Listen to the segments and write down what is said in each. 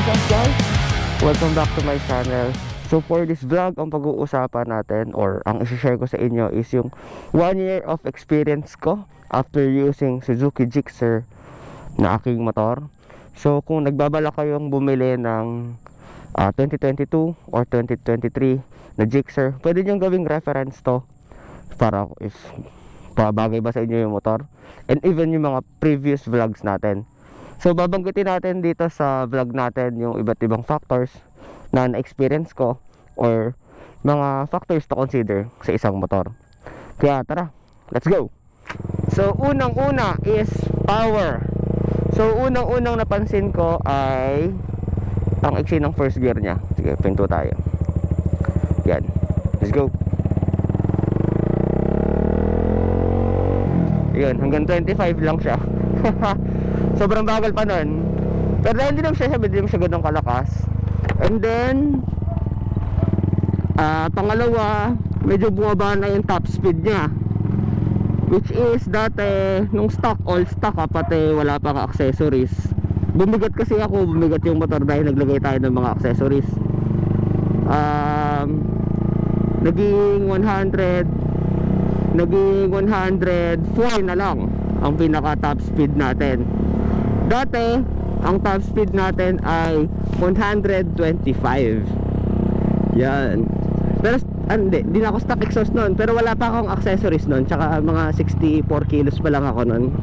is up, guys? Welcome back to my channel. So for this vlog, ang pag-uusapan natin or ang isi-share ko sa inyo is yung 1 year of experience ko after using Suzuki Gixxer na aking motor. So kung nagbabala kayong bumili ng 2022 or 2023 na Gixxer, pwede nyo gawing reference to para if pabagay ba sa inyo yung motor, and even yung mga previous vlogs natin. So babanggitin natin dito sa vlog natin yung iba't ibang factors na na-experience ko or mga factors to consider sa isang motor. Kaya tara, let's go! So unang-una is power. So unang-unang napansin ko ay ang iksi ng first gear nya. Sige, pinto tayo. Yan, let's go. Yun, hanggang 25 lang siya. Sobrang bagal pa nun. Pero hindi naman siya ganun kalakas. And then pangalawa, medyo bumaba na yung top speed nya, which is dati nung stock, all stock pati wala pang accessories. Bumigat kasi ako, bumigat yung motor dahil naglagay tayo ng mga accessories. Naging 100, naging 104 na lang ang pinaka top speed natin. Dati ang top speed natin ay 125. Yan. Pero hindi na ako stock exhaust nun, pero wala pa akong accessories nun, tsaka mga 64 kilos pa lang ako nun.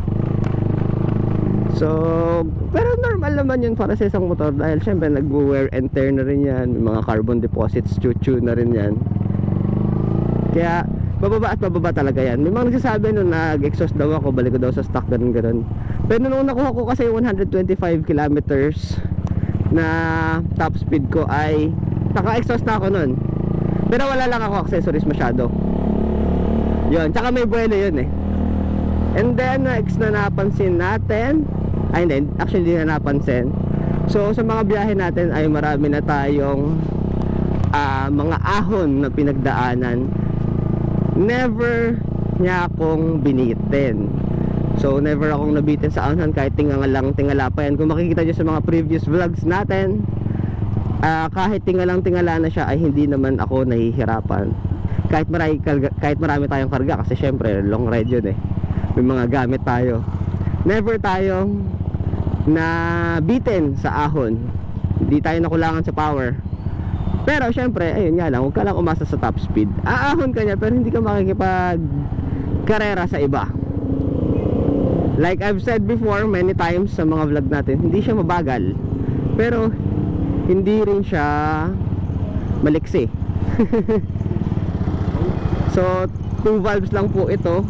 So pero normal naman yun para sa isang motor dahil syempre nag-wear and tear na rin yan, may mga carbon deposits, chuchu na rin yan. Kaya bababa at bababa talaga yan. May mga nagsasabi nung nag-exhaust daw ako, balik ko daw sa stock, ganun. Pero nung nakuha ko kasi 125 kilometers na top speed ko ay naka-exhaust na ako nun. Pero wala lang ako accessories masyado. Yun, tsaka may buwelo yun eh. And then next na napansin natin, ay hindi, actually hindi na napansin. So sa mga biyahe natin ay marami na tayong mga ahon na pinagdaanan. Never niya akong binitin. So never akong nabitin sa ahon kahit tingala pa yan. Kung makikita nyo sa mga previous vlogs natin, kahit tingala na siya ay hindi naman ako nahihirapan. Kahit marami tayong karga, kasi syempre long ride yun eh, may mga gamit tayo. Never tayong nabitin sa ahon. Hindi tayo nakulangan sa power. Pero syempre, ayun nga lang, huwag ka lang umasa sa top speed. Aahon ka niya pero hindi ka makikipag-karera sa iba. Like I've said before many times sa mga vlog natin, hindi siya mabagal, pero hindi rin siya maliksi. So 2 valves lang po ito,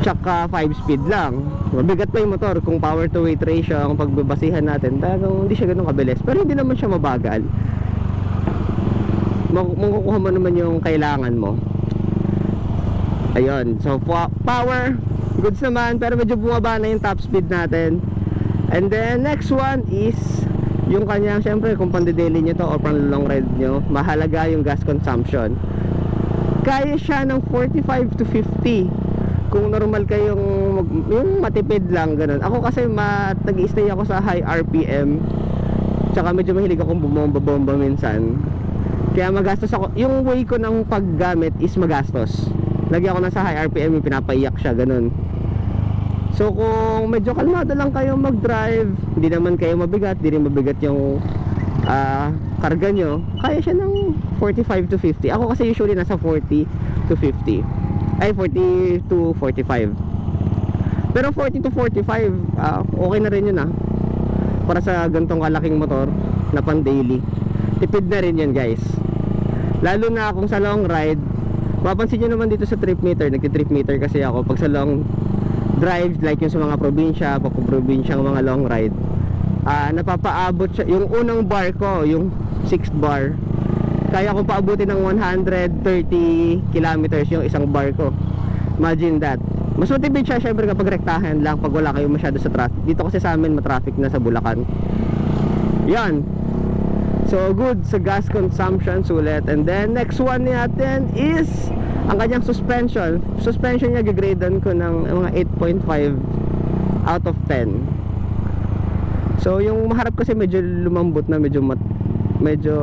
tsaka 5 speed lang. Mabigat pa yung motor kung power to weight ratio ang pagbabasihan natin, pero hindi siya ganun kabilis. Pero hindi naman siya mabagal, makukuha mo naman yung kailangan mo. Ayun, so power goods naman, pero medyo bumaba na yung top speed natin. And then next one is yung kanyang, syempre kung pandi-daily nyo to o pang long ride nyo, mahalaga yung gas consumption. Kaya siya ng 45 to 50 kung normal kayong yung matipid lang, ganun. Ako kasi nag-i-stay ako sa high RPM, tsaka medyo mahilig akong bumomba-bomba minsan. Kaya magastos ako. Yung way ko ng paggamit is magastos. Lagi ako nasa high RPM, yung pinapaiyak siya, ganun. So kung medyo kalmado lang kayo mag-drive, hindi naman kayo mabigat, di rin mabigat yung karga nyo, kaya siya ng 45 to 50. Ako kasi usually nasa 40 to 50. Ay, 40 to 45. Pero 40 to 45, okay na rin yun para sa gantong kalaking motor na pan daily. Tipid na rin yun, guys. Lalo na kung sa long ride, mapansin nyo naman dito sa trip meter, nagti-trip meter kasi ako pag sa long drive, like yung sa mga probinsya, pagpuprobinsyang mga long ride, napapaabot siya. Yung unang bar ko, yung 6th bar, kaya kong paabutin ng 130 kilometers yung isang bar ko. Imagine that. Mas matipid siya syempre kapag rektahan lang, pag wala kayo masyado sa traffic. Dito kasi sa amin matraffic na sa Bulacan. Yan. So good sa gas consumption, sulit. And then next one natin is ang kanyang suspension. Suspension niya gigradean ko ng mga 8.5 out of 10. So yung maharap kasi medyo lumambot na, medyo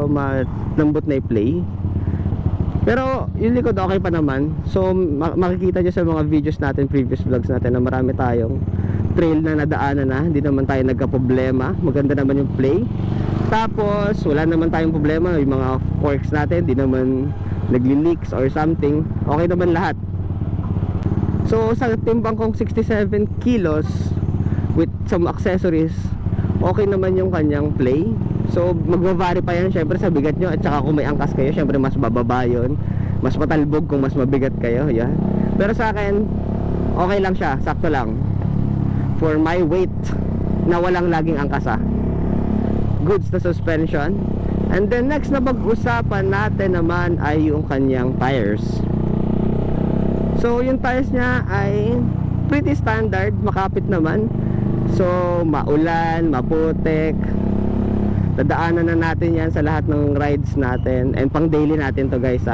malambot na i-play. Pero yung likod okay pa naman. So makikita nyo sa mga videos natin, previous vlogs natin, na marami tayong trail na nadaanan na. Hindi naman tayo nagka-problema. Maganda naman yung play. Tapos wala naman tayong problema. Yung mga forks natin, hindi naman nagli-leaks or something. Okay naman lahat. So sa timbang kong 67 kilos with some accessories, okay naman yung kanyang play. So magva-vary pa yan syempre sa bigat nyo. At saka kung may angkas kayo, syempre mas bababa yun. Mas matalbog kung mas mabigat kayo, yeah. Pero sa akin, okay lang siya, sakto lang for my weight na walang laging angkas. Goods na suspension. And then next na pag-usapan natin naman ay yung kanyang tires. So yung tires niya ay pretty standard, makapit naman. So maulan, maputik, dadaanan na natin yan sa lahat ng rides natin. And pang daily natin to guys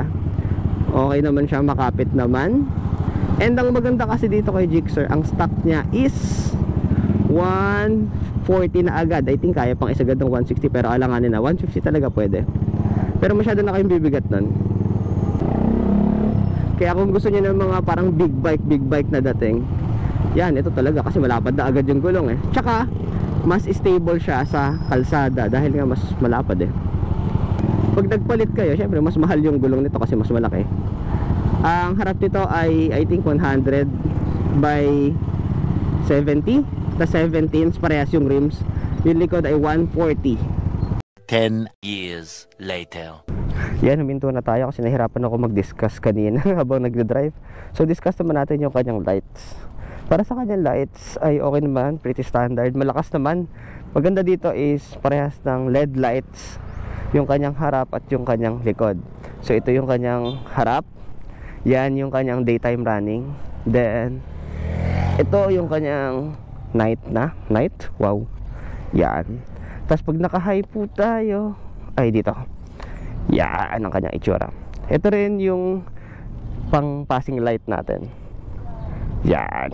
Okay naman siya, makapit naman. And ang maganda kasi dito kay Gixxer, ang stock niya is 140 na agad. I think kaya pang isagad ng 160, pero alanganin na 150 talaga pwede. Pero masyado na kayong bibigat nun. Kaya kung gusto niyo ng mga parang big bike na dating, yan, ito talaga kasi malapad na agad yung gulong Tsaka mas stable siya sa kalsada dahil nga mas malapad Pag nagpalit kayo, syempre mas mahal yung gulong nito kasi mas malaki. Ang harap nito ay I think 100 by 70. The 17s parehas yung rims. Yung likod ay 140. 10 years later. Yan, huminto na tayo kasi nahirapan ako mag-discuss kanina habang nagdadrive. So discuss naman natin yung kanyang lights. Para sa kanyang lights ay okay naman, pretty standard, malakas naman. Maganda dito is parehas ng LED lights yung kanyang harap at yung kanyang likod. So ito yung kanyang harap, yan yung kanyang daytime running. Then ito yung kanyang night, wow, yan. Tapos pag naka-high po tayo, ay dito, yan ang kanyang itsura. Ito rin yung pang passing light natin. Yan.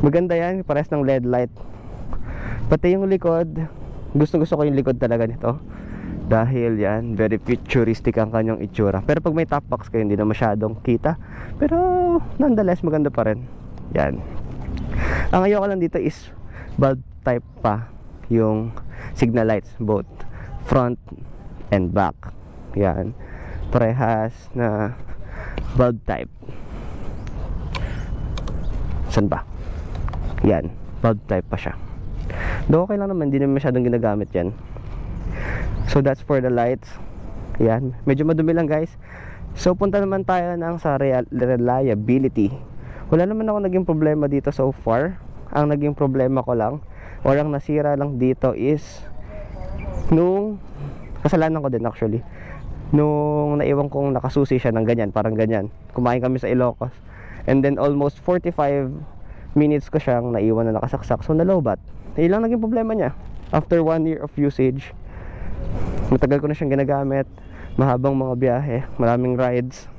Maganda yan, parehas ng LED light. Pati yung likod, gusto ko yung likod talaga nito. Dahil yan, very futuristic ang kanyang itsura. Pero pag may top box kayo, hindi na masyadong kita. Pero nonetheless, maganda pa rin. Yan. Ang ayoko lang dito is bulb type pa yung signal lights, both front and back. Yan. Parehas na bulb type. Saan ba? Yan, bulb type pa siya. Do okay lang naman, hindi naman masyadong ginagamit yan. So that's for the lights. Yan, medyo madumi lang guys. So punta naman tayo ng sa reliability. Wala naman ako naging problema dito so far. Ang naging problema ko lang, or ang nasira lang dito is nung kasalanan ko din actually, nung naiwan kong nakasusi siya ng ganyan, parang ganyan. Kumain kami sa Ilocos, and then almost 45 minutes ko siyang naiwan na nakasaksak, so nalobat. Yun lang naging problema niya. After 1 year of usage, matagal ko na siyang ginagamit, mahabang mga biyahe, maraming rides.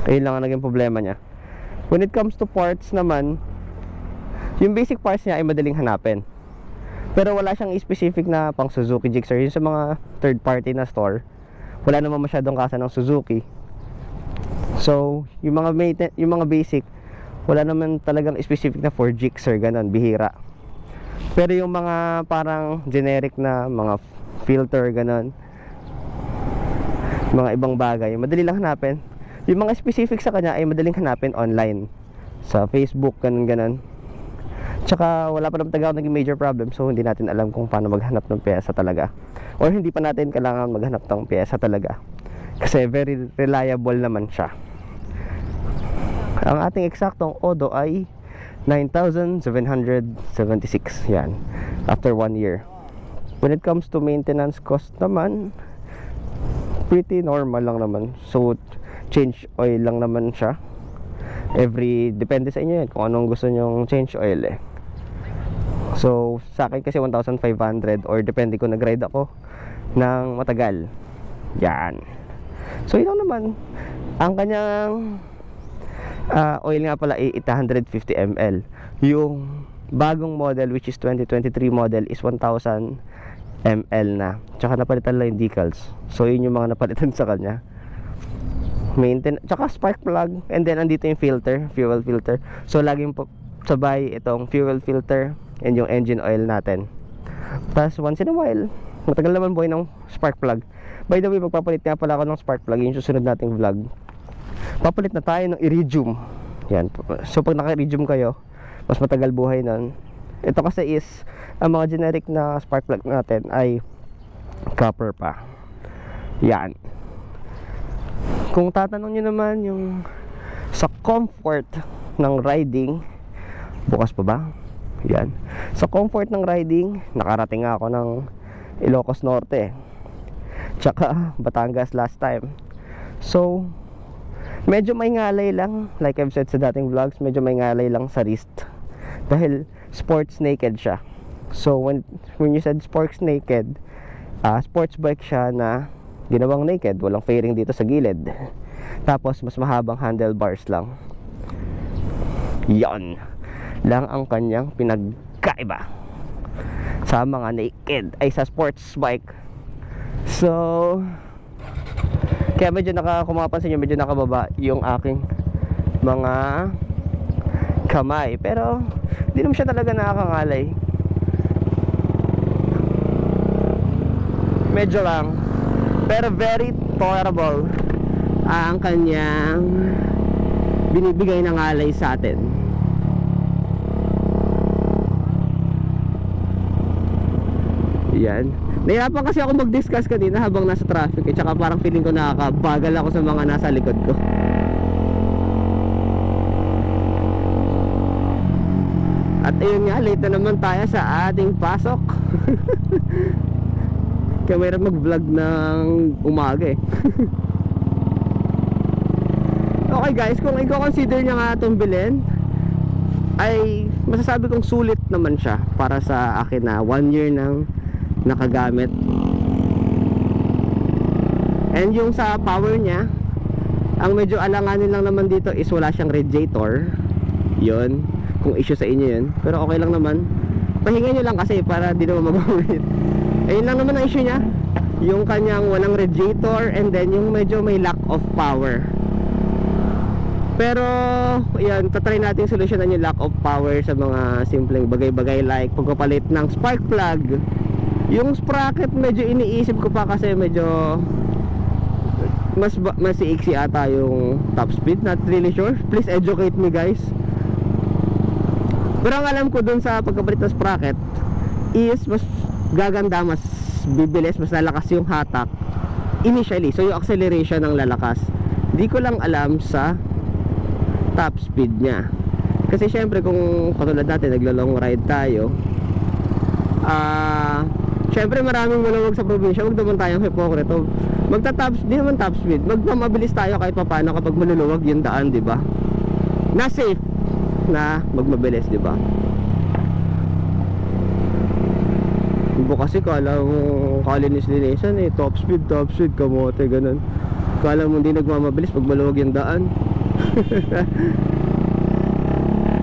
Yun lang ang naging problema niya. When it comes to parts naman, yung basic parts niya ay madaling hanapin. Pero wala siyang specific na pang Suzuki Gixxer. Yung sa mga third party na store, wala naman masyadong kasa ng Suzuki. So, yung mga basic, wala naman talagang specific na for Gixxer, ganun, bihira. Pero yung mga parang generic na mga filter, ganun, mga ibang bagay, madali lang hanapin. Yung mga specific sa kanya ay madaling hanapin online, sa Facebook, ganun. Tsaka wala pa naman talaga naging major problem, so hindi natin alam kung paano maghanap ng pyesa talaga, or hindi pa natin kailangan maghanap ng pyesa talaga kasi very reliable naman siya. Ang ating eksaktong odo ay 9,776, yan, after 1 year. When it comes to maintenance cost naman, pretty normal lang naman. So change oil lang naman siya depende sa inyo yan kung anong gusto nyong change oil So sa akin kasi 1,500, or depende kung nag-ride ako ng matagal. Yan. So yun naman. Ang kanyang oil nga pala ay 850 ml. Yung bagong model, which is 2023 model, is 1000 ml na. Tsaka napalitan lang yung decals. So yun yung mga napalitan sa kanya. Tsaka spark plug. And then andito yung filter, fuel filter. So laging sabay itong fuel filter and yung engine oil natin. Tapos once in a while, matagal naman buhay ng spark plug. By the way, magpapalit nga pala ako ng spark plug. Yung susunod nating vlog, papalit na tayo ng iridium. Yan. So pag naka-iridium kayo, mas matagal buhay nun. Ito kasi is, ang mga generic na spark plug natin ay copper pa. Yan. Kung tatanong nyo naman yung sa comfort ng riding, bukas pa ba? Yan. Sa comfort ng riding, nakarating ako ng Ilocos Norte, tsaka Batangas last time. So medyo may ngalay lang, like I've said sa dating vlogs, medyo may ngalay lang sa wrist dahil sports naked siya. So when you said sports naked, sports bike siya na ginawang naked, walang fairing dito sa gilid, tapos mas mahabang handlebars lang. Yan lang ang kanyang pinagkaiba sa mga naked ay sa sports bike. So kaya medyo kung mapapansin nyo, medyo nakababa yung aking mga kamay, pero hindi naman siya talaga nakakangalay. Medyo lang, pero very tolerable ang kanyang binibigay ng alay sa atin. Yan. Nahirapan kasi ako mag-discuss kanina habang nasa traffic, tsaka parang feeling ko nakakabagal ako sa mga nasa likod ko. At ayun nga, late na naman tayo sa ating pasok. Kaya mayroon mag-vlog ng umaga eh. Okay guys, kung i-consider nyo nga itong bilhin, ay masasabi kong sulit naman siya para sa akin na 1 year nang nakagamit. And yung sa power niya, ang medyo alanganin lang naman dito is wala siyang radiator. Yun, kung issue sa inyo yun. Pero okay lang naman, pahinga nyo lang kasi para di naman mag-ulit. Ayun lang naman ang issue niya, yung kanyang walang radiator, and then yung medyo may lack of power. Pero yan, tatry natin solusyonan yung lack of power sa mga simpleng bagay-bagay like pagpapalit ng spark plug. Yung sprocket medyo iniisip ko pa kasi medyo mas iksi ata yung top speed. Not really sure, please educate me guys. Pero ang alam ko dun sa pagpapalit ng sprocket is mas gaganda, mas bibilis, mas lalakas yung hatak initially. So yung acceleration ng lalakas. Hindi ko lang alam sa top speed niya. Kasi syempre kung katulad natin naglo-long ride tayo, syempre maraming maluwag sa probinsya, huwag naman tayong hipokrito. Di naman top speed, magmamabilis tayo kahit paano kapag maluluwag yung daan, di ba? Na safe na magmabilis, di ba? Iba kasi kala mo kalinis-linisan eh, top speed, kamote, ganun. Kala mo hindi nagmamabilis pag maluwag yung daan.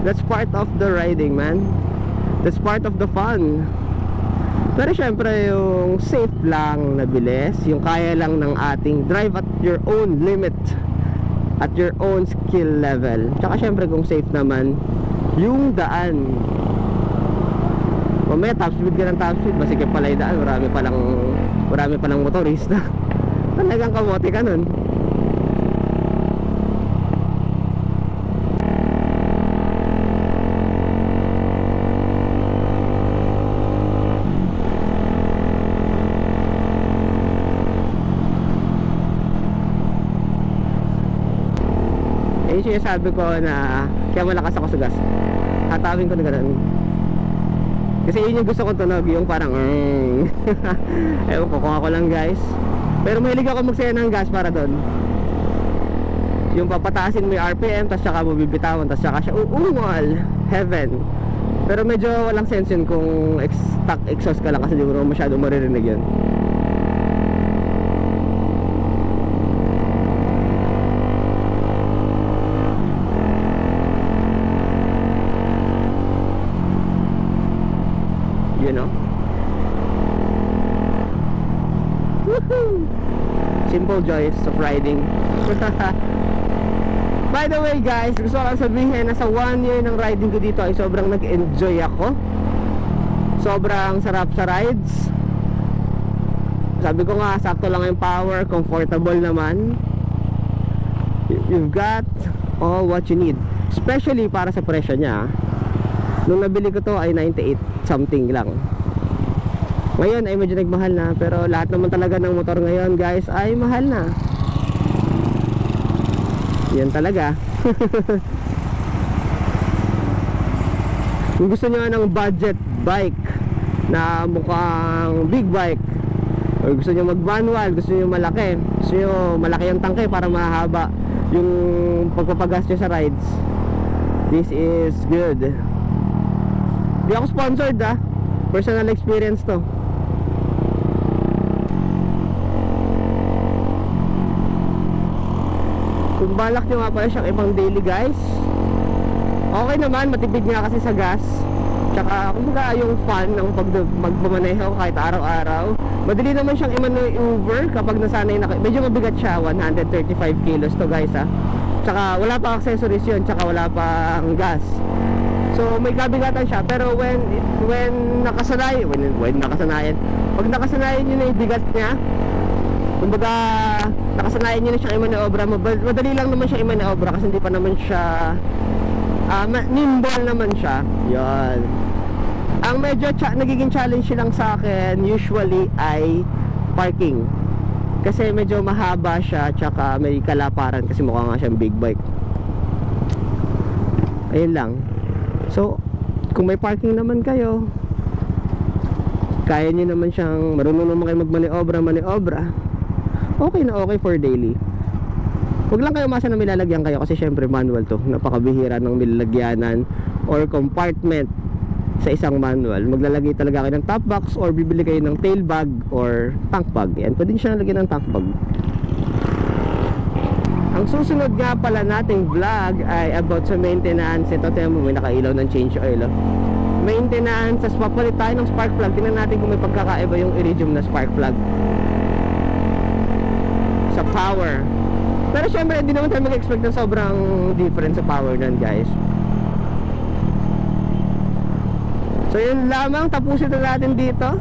That's part of the riding, man. That's part of the fun. Pero syempre yung safe lang na bilis, yung kaya lang ng ating drive at your own limit, at your own skill level. Tsaka syempre kung safe naman yung daan. Mamaya top speed ka ng top speed, masikip pala yung daan, marami palang motorista. Talagang kamote ka nun. Sinasabi ko na kaya malakas ako sa gas, hatawin ko na gano'n kasi yun yung gusto kong tunog, yung parang ewan ko kung ako lang guys, pero mahilig ako magsaya ng gas para doon, yung papataasin mo yung RPM tapos saka mo bibitawan tapos saka siya uungal, heaven. Pero medyo walang sense yun kung stock exhaust ka lang kasi di mo naman masyado maririnig yun. simple joys of riding. By the way guys, gusto ko lang sabihin na sa 1 year ng riding ko dito ay sobrang nag-enjoy ako. Sobrang sarap sa rides. Sabi ko nga, sakto lang yung power, comfortable naman. You've got all what you need, especially para sa presyo niya. Nung nabili ko to ay 98 something lang. Ngayon ay medyo nagmahal na, pero lahat naman talaga ng motor ngayon guys ay mahal na. Yan talaga. Kung gusto nyo ng budget bike na mukhang big bike, o gusto nyo mag manual, gusto nyo malaki, gusto nyo malaki yung tangke para mahaba yung pagpapagas nyo sa rides, this is good. Di ako sponsored ha, personal experience to. Kung balak nyo nga pala siyang ibang daily guys, okay naman, matipid nga kasi sa gas. Tsaka kumbaga yung fun ng magmamaneho kahit araw-araw. Madali naman siyang i-maneuver kapag nasanay na. Medyo mabigat siya, 135 kilos to guys ha. Tsaka wala pa accessories yun, tsaka wala pang gas. So may kabigatan siya, pero when nakasanayan, pag nakasanayan nyo na yung bigat niya, kumbaga nakasanayan nyo na siyang i-maneuver, madali lang naman siya i-maneuver kasi hindi pa naman siya nimble naman siya. Yan. Ang medyo nagiging challenge lang sa akin usually ay parking, kasi medyo mahaba siya, tsaka may kalaparan kasi mukha nga siyang big bike. Ayun lang. So kung may parking naman kayo, kaya nyo naman siyang, marunong naman kayo magmaniobra, okay na okay for daily. Huwag lang kayo masa na may lalagyan kayo, kasi syempre manual to, napakabihira ng nilalagyanan or compartment sa isang manual. Maglalagay talaga kayo ng top box or bibili kayo ng tail bag or tank bag. Yan, pwede siya nalagyan ng tank bag. Ang susunod nga pala nating vlog ay about sa maintenance. Ito, tayo mo, may nakailaw ng change oil. Maintenance, as papalit tayo ng spark plug. Tingnan natin kung may pagkakaiba yung iridium na spark plug sa power. Pero syempre, hindi naman tayo mag-expect ng sobrang difference sa power nun guys. So yun lamang, tapusin na natin dito.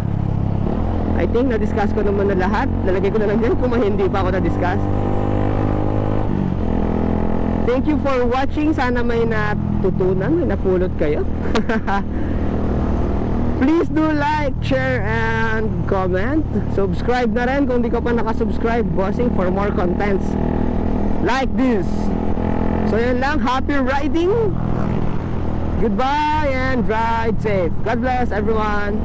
I think na-discuss ko naman na lahat. Lalagay ko na lang dyan kung hindi pa ako na-discuss. Thank you for watching. Sana may natutunan, may napulot kayo. Please do like, share, and comment. Subscribe na rin kung di ka pa nakasubscribe, bossing, for more contents like this. So yun lang, happy riding. Goodbye and ride safe. God bless everyone.